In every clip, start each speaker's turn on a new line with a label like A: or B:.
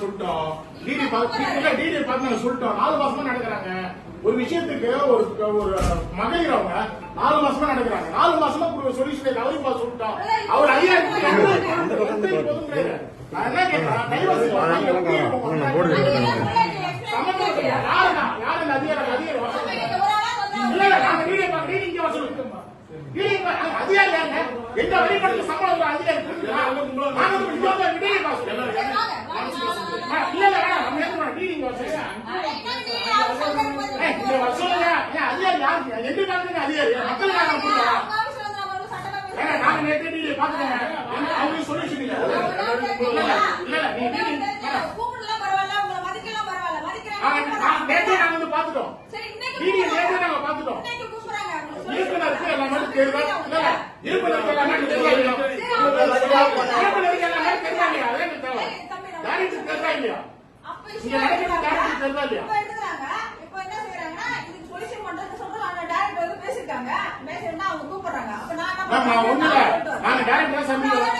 A: சொல்லிட்டோம். டிடி பார்த்து சொல்லிட்டோம். 4 மாசமா நடக்கிறாங்க. ஒரு விஷயத்துக்கு ஒரு மகளிர் அவங்க 4 மாசமா நடக்கிறாங்க. 4 மாசமா ஒரு சொல்யூஷன் அவருக்கு பார்த்து சொல்லிட்டோம். அவர் ஐயா நான் என்ன கேட்கிறேன், டைவர்ஸ் யாரு அதிகாரி இல்ல நாங்க ரீடிங் இங்க வசூல் அதிகாரி யாருங்க? எங்க வெளிப்படத்து சம்பளம் அதிகாரி இல்ல நம்ம ரீடிங் வசூல் அதிகாரி யாரு? எந்த காலத்துக்கு அதிகாரி மக்களுக்காக நாங்க நேற்று டிடி பாத்துக்கோங்க. அவங்களுக்கு சொல்யூஷன் இல்ல நேற்று நாங்க வந்து பாத்துட்டோம். டிடி நேற்று நாங்க பாத்துட்டோம். இருப்பினருக்கு எல்லாமே தெரியும். இருப்பினருக்கு எல்லாமே தெரியும். இருப்பினருக்கு எல்லாமே தெரியாங்க. அதே தேவை டேரக்டர் தெரியா இல்லையா? இங்க நடக்கிற டேரக்டர் தெரியா இல்லையா?
B: இப்போ என்ன செய்யறாங்கன்னா இதுக்கு சொல்யூஷன் பண்றது சொல்றாங்க. அந்த டைரக்டர் வந்து பேசிட்டாங்க. பேசினா அவங்க கூப்பிடுறாங்க. அப்ப நான்
A: நாங்க டேரக்டர் சந்திக்கிறோம்.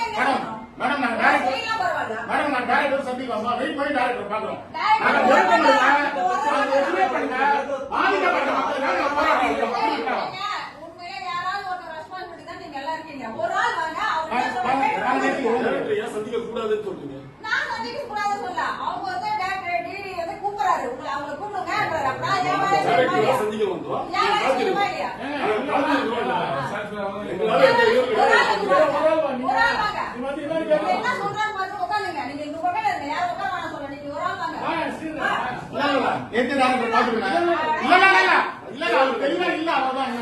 A: மேடம் நாங்க டேரக்டர் சந்திக்கிறோம். வெயிட் பண்ணி டேரக்டர் பாக்குறோம். நாங்க வெயிட் பண்ணுங்க. நாங்க எதுமே பண்ணுங்க. பாதிக்கப்பட்ட மக்களுக்காக போராடுறோம்.
B: உண்மையிலே யாராவது ஒரு ரெஸ்பான்சிபிலிட்டி தான் நீங்க எல்லாம் இருக்கீங்க. ஒரு ஆள் வாங்க அவங்க
A: சந்திக்க கூடாதுன்னு சொல்றீங்க.
B: நான் சந்திக்க கூடாதுன்னு சொல்ல. அவங்க வந்து டைரக்டர் டிடி வந்து கூப்பிடுறாரு. அவங்களை கூப்பிடுங்கன்றாரு. அப்புறம் ஏன்
A: சந்திக்க வந்தோம்.
B: என்ன சொல்றாங்க பார்த்து உட்காந்துங்க. நீங்க இந்த பக்கம் இருங்க. யாரும் உட்கார வேணாம் சொல்ல. நீங்க ஒரு ஆள் வாங்க.
A: நேற்று டேரக்டர் பாத்துருக்கேன். இல்ல அவர் தெளிவா இல்ல. அவ்வளவுதான்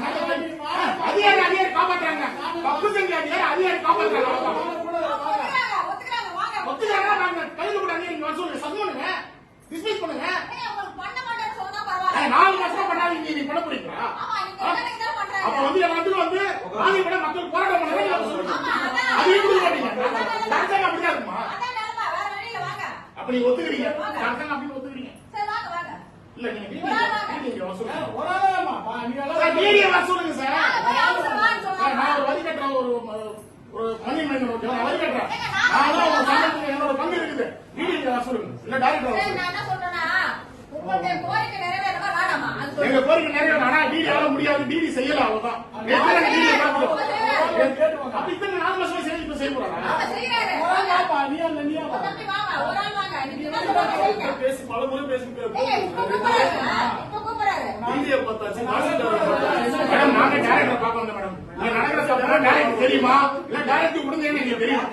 A: அதிகாரி காப்பாற்றுறாங்க. தப்பு செஞ்ச அதிகாரி காப்பாற்றுறாங்க. ஒத்துக்கிறாங்க. நாங்க கைது கூட நீங்க வசூல் சஸ்பெண்ட் டிஸ்மிஸ் பண்ணுங்க. 4 மாசமா பண்ணாதீங்க. நீங்க பண்ண போறீங்களா? அப்ப வந்து எல்லாத்துக்கும் வந்து ஆதிபட மக்கள் போராட்டம் பண்ணுங்க. அது எப்படி மாட்டீங்க? அப்படிதான் இருக்குமா? அப்ப நீங்க ஒத்துக்கிறீங்க? அப்படின்னு ஒத்துக்கிறீங்க? இல்ல நீங்க வசூல் வசூலுங்க சார். நான் ஒரு வரி கட்டுறேன். ஒரு மணி மைனர் வரி கட்டுறேன். என்னோட பங்கு இருக்குது. நீங்க வசூலுங்க. இல்ல டைரக்டர் எங்க கோரிக்கை நிறைவேறானா? டிடி ஆக முடியாது. டிடி செய்யல. அவ்வளவுதான். அப்ப இத்தனை 4 மாசமா செய்ய இப்ப செய்ய போறாங்க. பேசி பல முறை பேசி மேடம் நாங்க டேரக்டர் பார்க்க வந்தோம். மேடம் இங்க நடக்கிற சம்பளம் டேரக்டர் தெரியுமா? இல்ல டேரக்டர் கொடுங்க எனக்கு தெரியும்.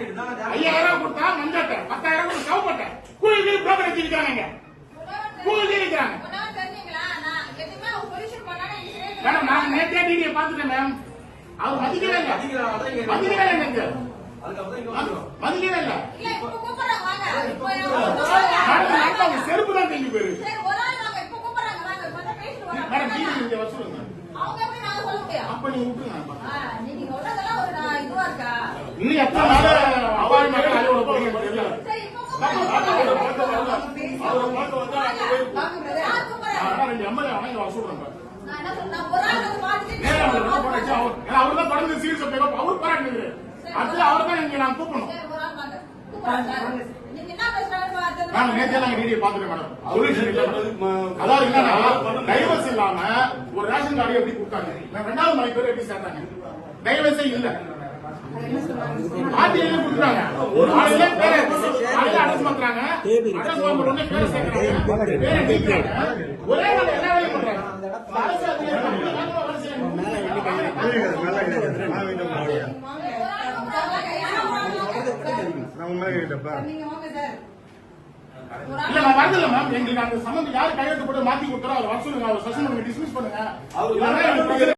A: 5000 கொடுத்தா மஞ்சாட்டை 10,000 கொடுத்து சவுப்பட்டை கூலி புரோக்கர் வச்சிருக்காங்க. கூலி இருக்கிறாங்க. மேடம் நான் நேற்றே டிடியை பார்த்துட்டேன். மேம் அவர் மதிக்கவே இல்லை. செருப்பு தான் தெரிஞ்சு போயிருக்கு. மேடம் டிடி இங்க வசூலுங்க. அப்ப நீங்க விட்டுருங்க. இன்னும் எத்தனை நாள் அவாய் மக்கள் அலுவலக போறீங்க தெரியல. எம்எல்ஏ அவங்க வசூலுங்க. அவர்தான் தொடர்ந்து சீரியஸ் அவர் பாராட்டு. அடுத்து அவர் தான் இங்க நான் கூப்பிடணும். நாங்க நேற்று நாங்க டிடியை பாத்துட்டோம். மேடம் சொல்யூஷன் இல்ல. அதாவது என்னன்னா டைவர்ஸ் இல்லாம ஒரு ரேஷன் கார்டு எப்படி கொடுத்தாங்க? 2வது மணி பேர் எப்படி சேர்த்தாங்க? டைவர்ஸே இல்ல. ஆர்டிஐல கொடுக்குறாங்க. ஒரு ஆளுல பேரை அட்ரஸ் பண்றாங்க. அட்ரஸ் வாங்க உடனே பேரை சேர்க்கறாங்க. பேரை நீக்குறாங்க. ஒரே நாள் எல்லா வேலையும் பண்றாங்க. இல்ல நான் வரதில்ல மேம். எங்களுக்கு அந்த சம்பந்தம் யாரு கையெழுத்து போட்டு மாத்தி கொடுத்தாரோ அவர் வர சொல்லுங்க. அவர் சஸ்பெண்ட் பண்ணி டிஸ்மிஸ் பண்ணுங்க.